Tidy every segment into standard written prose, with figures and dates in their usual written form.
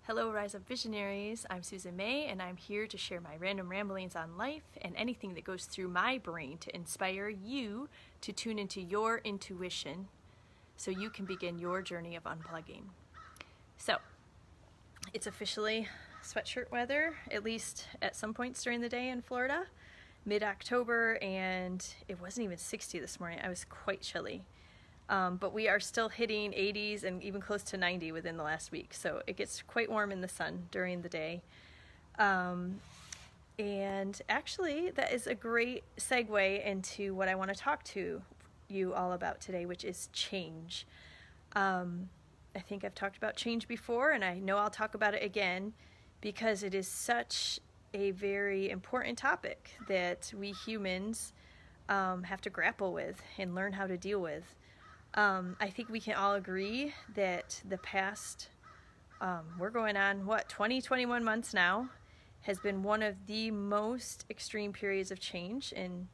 Hello, Rise Up Visionaries. I'm Susan May, and I'm here to share my random ramblings on life and anything that goes through my brain to inspire you to tune into your intuition so you can begin your journey of unplugging. So, it's officially sweatshirt weather, at least at some points during the day in Florida, mid-October, and it wasn't even 60 this morning. I was quite chilly. But we are still hitting 80s and even close to 90 within the last week. So it gets quite warm in the sun during the day. And actually, that is a great segue into what I want to talk to you all about today, which is change. I think I've talked about change before, and I know I'll talk about it again because it is such a very important topic that we humans have to grapple with and learn how to deal with. I think we can all agree that the past, we're going on, 21 months now, has been one of the most extreme periods of change in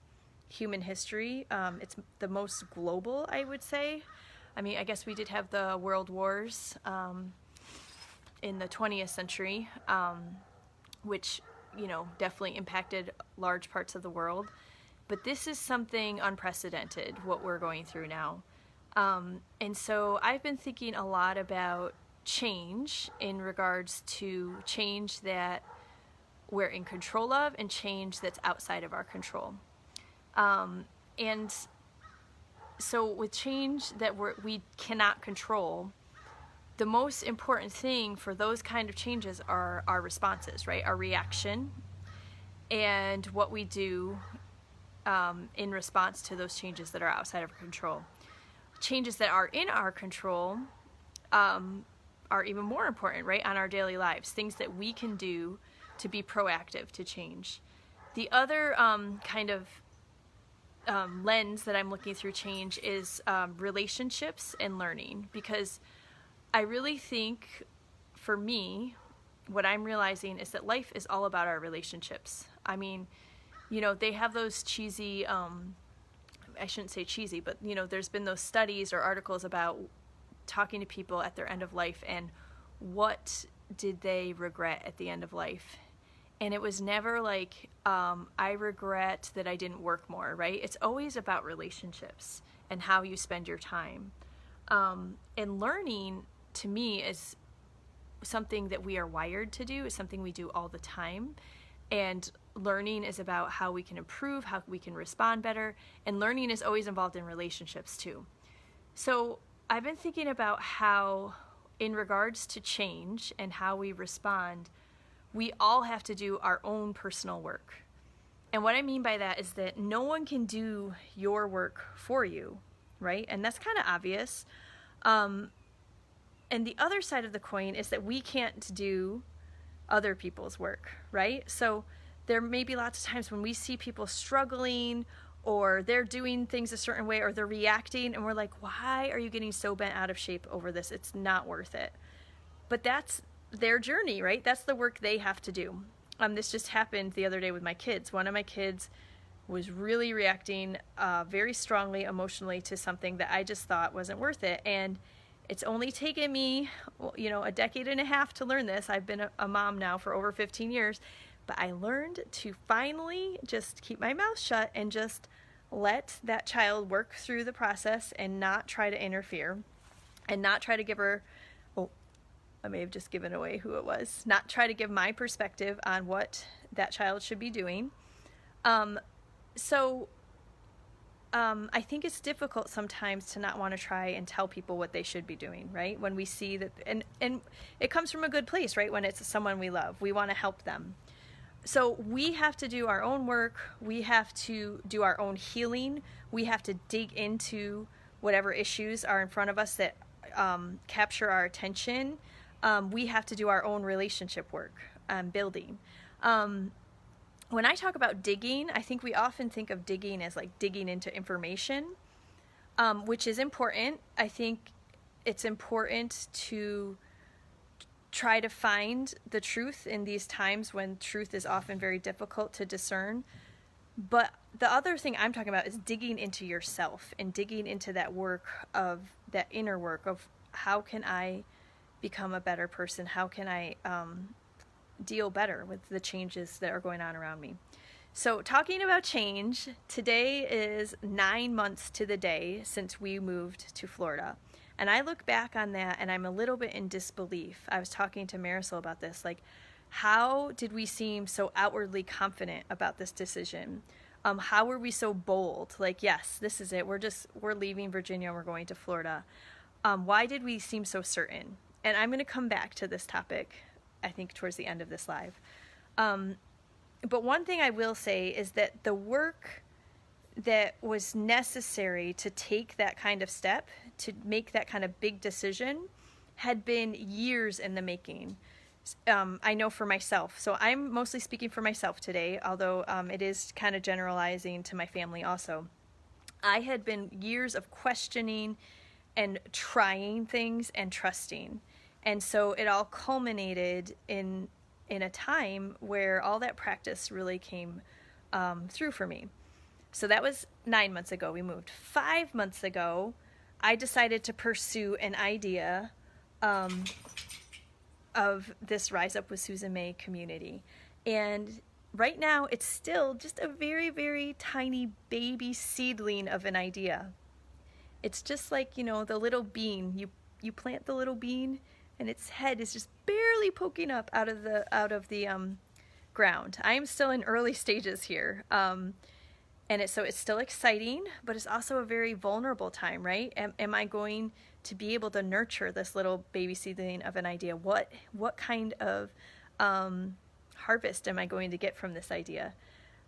human history. It's the most global, I would say. I mean, I guess we did have the world wars in the 20th century, which, definitely impacted large parts of the world. But this is something unprecedented, what we're going through now. And so I've been thinking a lot about change in regards to change that we're in control of and change that's outside of our control. And so with change that we cannot control, the most important thing for those kind of changes are our responses, right? Our reaction and what we do in response to those changes that are outside of our control. Changes that are in our control are even more important, right, on our daily lives, things that we can do to be proactive to change. The other lens that I'm looking through change is relationships and learning, because I really think, for me, what I'm realizing is that life is all about our relationships. I mean, they have those cheesy I shouldn't say cheesy, but there's been those studies or articles about talking to people at their end of life and what did they regret at the end of life. And it was never like, I regret that I didn't work more, right? It's always about relationships and how you spend your time. And learning, to me, is something that we are wired to do, is something we do all the time. And learning is about how we can improve, how we can respond better, and learning is always involved in relationships too. So I've been thinking about how, in regards to change and how we respond, we all have to do our own personal work. And what I mean by that is that no one can do your work for you, right? And that's kind of obvious. And the other side of the coin is that we can't do other people's work, right? So there may be lots of times when we see people struggling, or they're doing things a certain way, or they're reacting, and we're like, why are you getting so bent out of shape over this? It's not worth it. But that's their journey, right? That's the work they have to do. This just happened the other day with my kids. One of my kids was really reacting very strongly emotionally to something that I just thought wasn't worth it. And it's only taken me, a decade and a half to learn this. I've been a mom now for over 15 years, but I learned to finally just keep my mouth shut and just let that child work through the process and not try to interfere and not try to give her, I may have just given away who it was, not try to give my perspective on what that child should be doing. I think it's difficult sometimes to not want to try and tell people what they should be doing, right? When we see that, and it comes from a good place, right? When it's someone we love, we want to help them. So we have to do our own work. We have to do our own healing. We have to dig into whatever issues are in front of us that capture our attention. We have to do our own relationship work, building. When I talk about digging, I think we often think of digging as like digging into information, which is important. I think it's important to try to find the truth in these times when truth is often very difficult to discern. But the other thing I'm talking about is digging into yourself and digging into that work of that inner work of how can I become a better person? How can I deal better with the changes that are going on around me? So talking about change, today is 9 months to the day since we moved to Florida. And I look back on that and I'm a little bit in disbelief. I was talking to Marisol about this, like, how did we seem so outwardly confident about this decision? How were we so bold? Like, yes, this is it. We're leaving Virginia. We're going to Florida. Why did we seem so certain? And I'm going to come back to this topic, I think, towards the end of this live. But one thing I will say is that the work that was necessary to take that kind of step, to make that kind of big decision, had been years in the making. I know for myself. So I'm mostly speaking for myself today, although it is kind of generalizing to my family also. I had been years of questioning and trying things and trusting. And so it all culminated in a time where all that practice really came through for me. So that was 9 months ago we moved. 5 months ago, I decided to pursue an idea of this Rise Up with Susan May community. And right now it's still just a very, very tiny baby seedling of an idea. It's just like, the little bean. You plant the little bean and its head is just barely poking up out of the ground. I am still in early stages here. And it's still exciting, but it's also a very vulnerable time, right? Am I going to be able to nurture this little baby seedling of an idea? What kind of harvest am I going to get from this idea?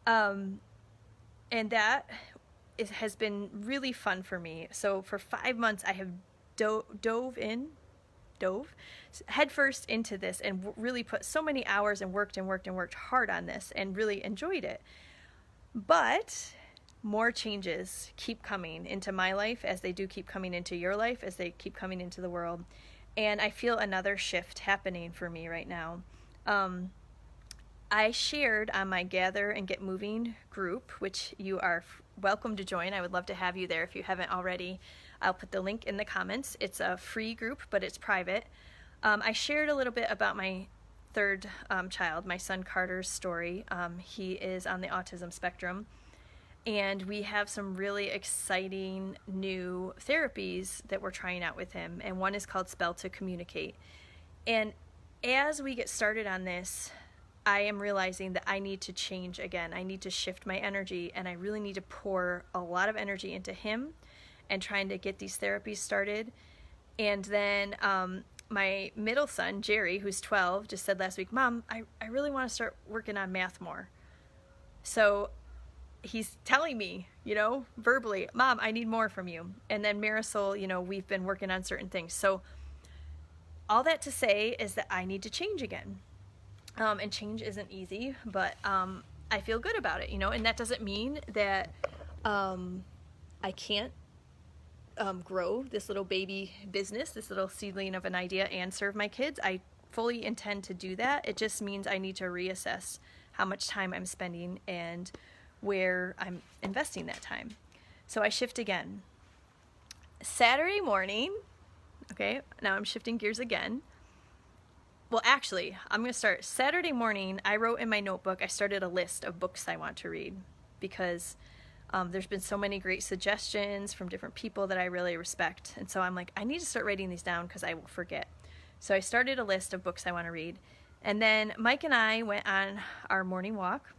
And that has been really fun for me. So for 5 months, I have dove headfirst into this and really put so many hours and worked hard on this and really enjoyed it. But more changes keep coming into my life, as they do keep coming into your life, as they keep coming into the world. And I feel another shift happening for me right now. I shared on my Gather and Get Moving group, which you are welcome to join. I would love to have you there if you haven't already. I'll put the link in the comments. It's a free group, but it's private. I shared a little bit about my third child, my son Carter's story. He is on the autism spectrum. And we have some really exciting new therapies that we're trying out with him. And one is called Spell to Communicate. And as we get started on this, I am realizing that I need to change again. I need to shift my energy, and I really need to pour a lot of energy into him and trying to get these therapies started. And then my middle son, Jerry, who's 12, just said last week, Mom, I really want to start working on math more. So he's telling me, verbally, Mom, I need more from you. And then Marisol, we've been working on certain things. So all that to say is that I need to change again. And change isn't easy, but I feel good about it, and that doesn't mean that I can't grow this little baby business, this little seedling of an idea, and serve my kids. I fully intend to do that. It just means I need to reassess how much time I'm spending and where I'm investing that time. So I shift again. Saturday morning, okay, now I'm shifting gears again. Well, actually, I'm going to start Saturday morning. I wrote in my notebook, I started a list of books I want to read because there's been so many great suggestions from different people that I really respect. And so I'm like, I need to start writing these down because I will forget. So I started a list of books I want to read. And then Mike and I went on our morning walk.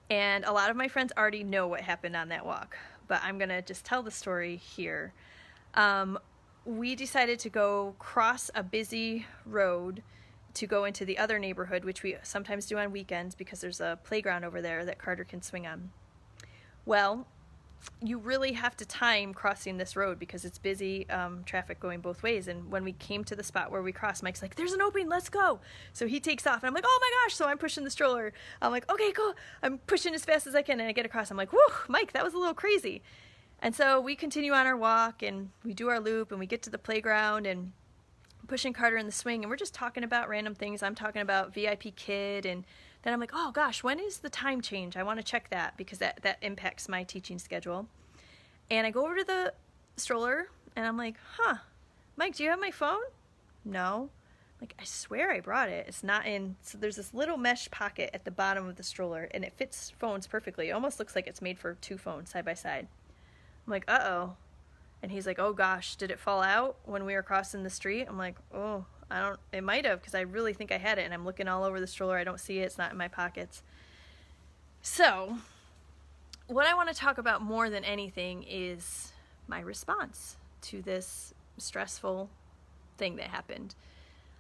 And a lot of my friends already know what happened on that walk, but I'm going to just tell the story here. We decided to go cross a busy road to go into the other neighborhood, which we sometimes do on weekends because there's a playground over there that Carter can swing on. Well, you really have to time crossing this road because it's busy, traffic going both ways. And when we came to the spot where we crossed, Mike's like, there's an opening, let's go. So he takes off and I'm like, oh my gosh. So I'm pushing the stroller. I'm like, okay, cool. I'm pushing as fast as I can and I get across. I'm like, whew, Mike, that was a little crazy. And so we continue on our walk and we do our loop and we get to the playground and pushing Carter in the swing and we're just talking about random things. I'm talking about VIP Kid, and then I'm like, oh gosh, when is the time change? I want to check that because that impacts my teaching schedule. And I go over to the stroller and I'm like, Mike, do you have my phone? no. Like, I swear I brought it. It's not in. So there's this little mesh pocket at the bottom of the stroller, and it fits phones perfectly. It almost looks like it's made for 2 phones side by side. I'm like, uh-oh. And he's like, oh gosh, did it fall out when we were crossing the street? I'm like, oh, it might have, because I really think I had it, and I'm looking all over the stroller. I don't see it. It's not in my pockets. So what I want to talk about more than anything is my response to this stressful thing that happened.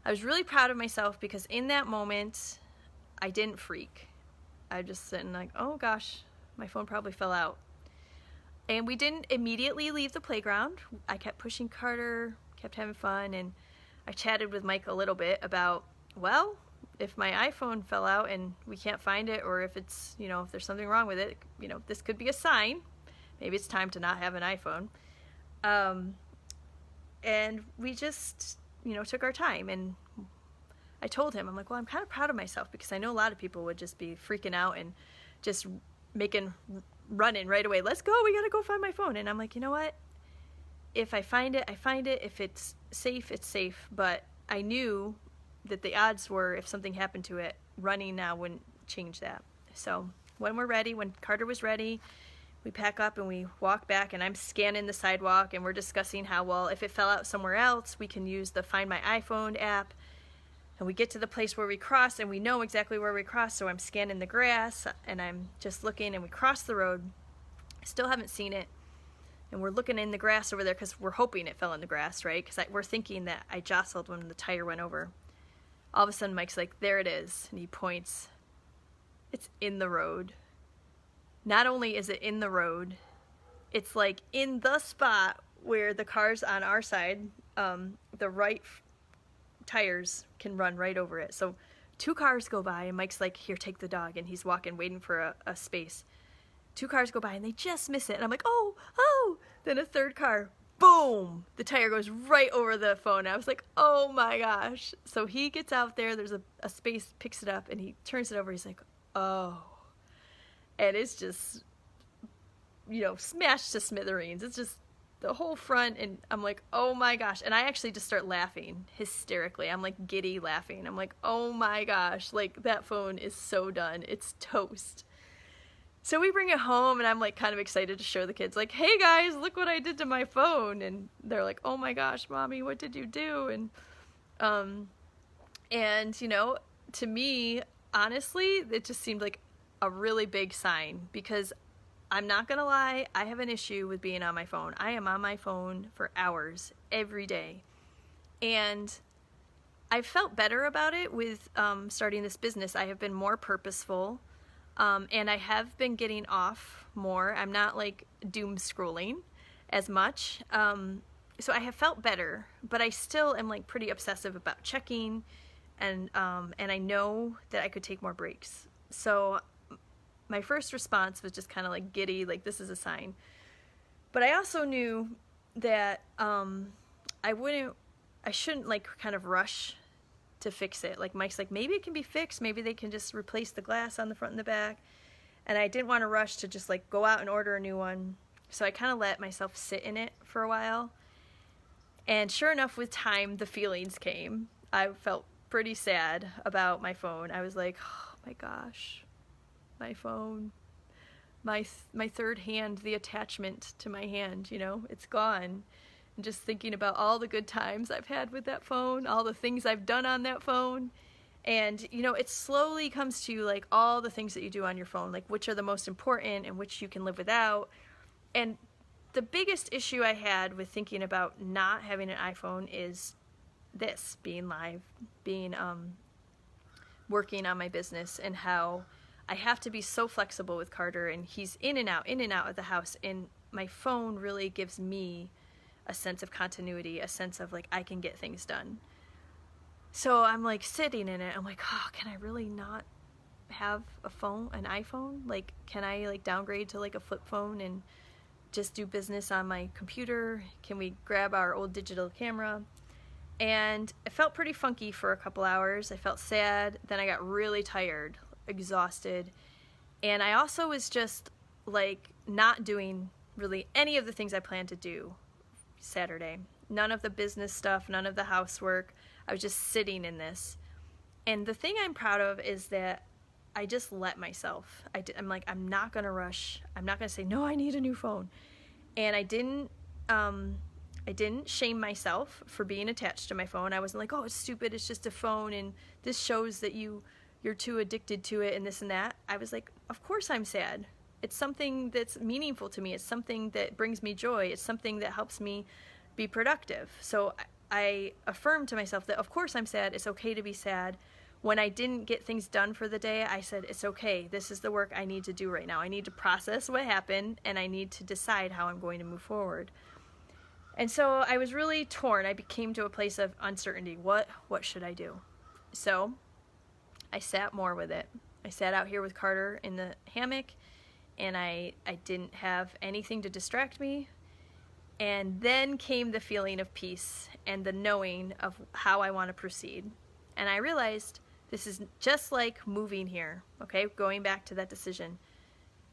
I was really proud of myself because in that moment, I didn't freak. I was just sitting like, oh gosh, my phone probably fell out. And we didn't immediately leave the playground. I kept pushing Carter, kept having fun, and I chatted with Mike a little bit about, well, if my iPhone fell out and we can't find it, or if it's, if there's something wrong with it, this could be a sign. Maybe it's time to not have an iPhone. And we just, took our time, and I told him, I'm like, well, I'm kind of proud of myself because I know a lot of people would just be freaking out and just running right away. Let's go. We got to go find my phone. And I'm like, you know what? If I find it, I find it. If it's safe, it's safe. But I knew that the odds were if something happened to it, running now wouldn't change that. So when we're ready, when Carter was ready, we pack up and we walk back, and I'm scanning the sidewalk, and we're discussing how, well, if it fell out somewhere else, we can use the Find My iPhone app. And we get to the place where we cross, and we know exactly where we cross, so I'm scanning the grass, and I'm just looking, and we cross the road. Still haven't seen it. And we're looking in the grass over there because we're hoping it fell in the grass, right? Because we're thinking that I jostled when the tire went over. All of a sudden, Mike's like, there it is. And he points. It's in the road. Not only is it in the road, it's like in the spot where the cars on our side, the right tires can run right over it. So 2 cars go by, and Mike's like, here, take the dog. And he's walking, waiting for a space. 2 cars go by, and they just miss it. And I'm like, oh. Then a 3rd car, boom, the tire goes right over the phone. I was like, oh my gosh. So he gets out there, there's a space, picks it up, and he turns it over. He's like, oh. And it's just, smashed to smithereens. It's just the whole front, and I'm like, oh my gosh. And I actually just start laughing hysterically. I'm like giddy laughing. I'm like, oh my gosh, like that phone is so done. It's toast. So we bring it home, and I'm like kind of excited to show the kids, like, hey guys, look what I did to my phone. And they're like, oh my gosh, Mommy, what did you do? And to me, honestly, it just seemed like a really big sign, because I'm not gonna lie, I have an issue with being on my phone. I am on my phone for hours every day, and I felt better about it with starting this business. I have been more purposeful, and I have been getting off more. I'm not like doom scrolling as much, so I have felt better, but I still am like pretty obsessive about checking, and I know that I could take more breaks. So my first response was just kind of like giddy, like this is a sign. But I also knew that I shouldn't like kind of rush to fix it. Like Mike's like, maybe it can be fixed. Maybe they can just replace the glass on the front and the back. And I didn't want to rush to just like go out and order a new one. So I kind of let myself sit in it for a while. And sure enough, with time, the feelings came. I felt pretty sad about my phone. I was like, oh my gosh. My phone, my 3rd hand, the attachment to my hand, it's gone. And just thinking about all the good times I've had with that phone, all the things I've done on that phone. And, it slowly comes to like all the things that you do on your phone, like which are the most important and which you can live without. And the biggest issue I had with thinking about not having an iPhone is this, being live, working on my business, and how I have to be so flexible with Carter, and he's in and out of the house, and my phone really gives me a sense of continuity, a sense of like I can get things done. So I'm like sitting in it, I'm like, oh, can I really not have an iPhone? Like, can I like downgrade to like a flip phone and just do business on my computer? Can we grab our old digital camera? And it felt pretty funky for a couple hours. I felt sad, then I got really tired, exhausted, and I also was just like not doing really any of the things I planned to do Saturday. None of the business stuff, none of the housework. I was just sitting in this. And the thing I'm proud of is that I just let myself. I'm like, I'm not going to rush. I'm not going to say, no, I need a new phone. And I didn't shame myself for being attached to my phone. I wasn't like, oh, it's stupid, it's just a phone, and this shows that you're too addicted to it and this and that. I was like, of course I'm sad. It's something that's meaningful to me. It's something that brings me joy. It's something that helps me be productive. So I affirmed to myself that of course I'm sad. It's okay to be sad. When I didn't get things done for the day, I said, it's okay. This is the work I need to do right now. I need to process what happened, and I need to decide how I'm going to move forward. And so I was really torn. I came to a place of uncertainty. What should I do? So I sat more with it. I sat out here with Carter in the hammock, and I didn't have anything to distract me. And then came the feeling of peace and the knowing of how I want to proceed. And I realized this is just like moving here, okay? Going back to that decision.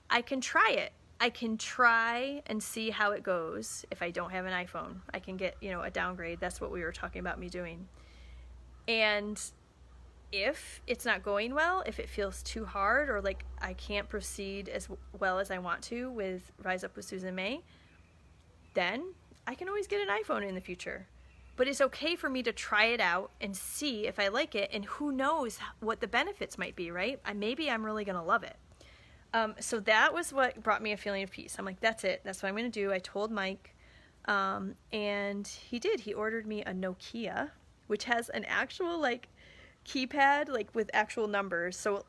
I can try it. I can try and see how it goes if I don't have an iPhone. I can get, a downgrade. That's what we were talking about me doing. And if it's not going well, if it feels too hard, or like I can't proceed as well as I want to with Rise Up with Susan May, then I can always get an iPhone in the future. But it's okay for me to try it out and see if I like it, and who knows what the benefits might be, right? Maybe I'm really going to love it. So that was what brought me a feeling of peace. I'm like, that's it. That's what I'm going to do. I told Mike, and he did. He ordered me a Nokia, which has an actual, keypad, with actual numbers. So,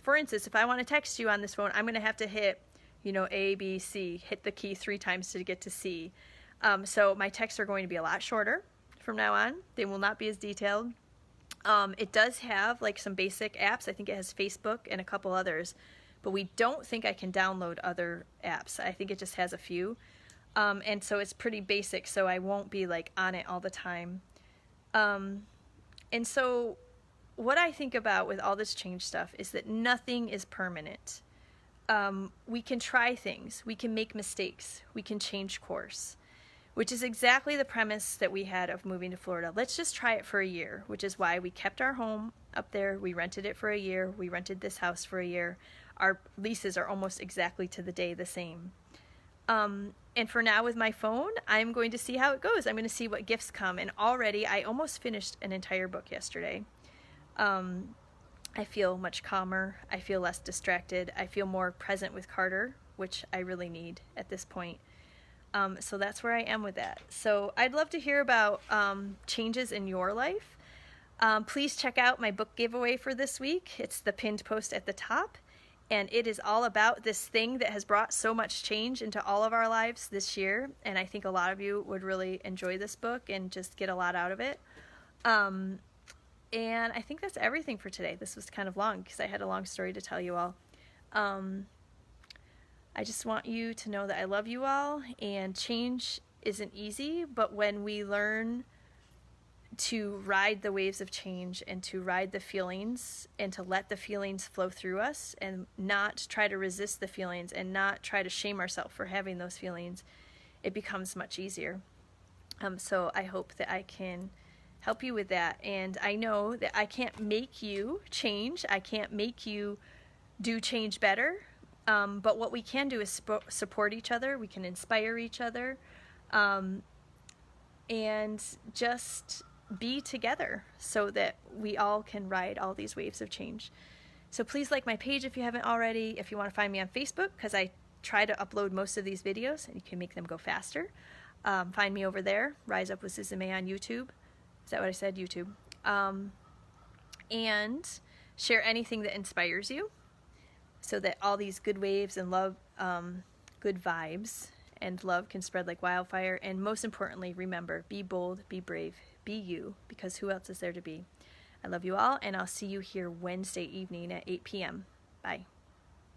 for instance, if I want to text you on this phone, I'm going to have to hit, A, B, C, hit the key 3 times to get to C. So my texts are going to be a lot shorter from now on. They will not be as detailed. It does have, some basic apps. I think it has Facebook and a couple others. But we don't think I can download other apps. I think it just has a few. And so it's pretty basic, so I won't be, on it all the time. And so what I think about with all this change stuff is that nothing is permanent. We can try things. We can make mistakes. We can change course, which is exactly the premise that we had of moving to Florida. Let's just try it for a year, which is why we kept our home up there. We rented it for a year. We rented this house for a year. Our leases are almost exactly to the day the same. And for now with my phone, I'm going to see how it goes. I'm going to see what gifts come. And already I almost finished an entire book yesterday. I feel much calmer. I feel less distracted. I feel more present with Carter, which I really need at this point. So that's where I am with that. So I'd love to hear about changes in your life. Please check out my book giveaway for this week. It's the pinned post at the top. And it is all about this thing that has brought so much change into all of our lives this year. And I think a lot of you would really enjoy this book and just get a lot out of it. And I think that's everything for today. This was kind of long because I had a long story to tell you all. I just want you to know that I love you all, and change isn't easy, but when we learn to ride the waves of change and to ride the feelings and to let the feelings flow through us and not try to resist the feelings and not try to shame ourselves for having those feelings, it becomes much easier. So I hope that I can help you with that. And I know that I can't make you change. I can't make you do change better. But what we can do is support each other. We can inspire each other. And just be together so that we all can ride all these waves of change. So please like my page if you haven't already. If you want to find me on Facebook, because I try to upload most of these videos and you can make them go faster. Find me over there, Rise Up with Susan May on YouTube. Is that what I said? YouTube. And share anything that inspires you so that all these good waves and love, good vibes and love can spread like wildfire. And most importantly, remember, be bold, be brave, be you, because who else is there to be? I love you all, and I'll see you here Wednesday evening at 8 p.m. Bye.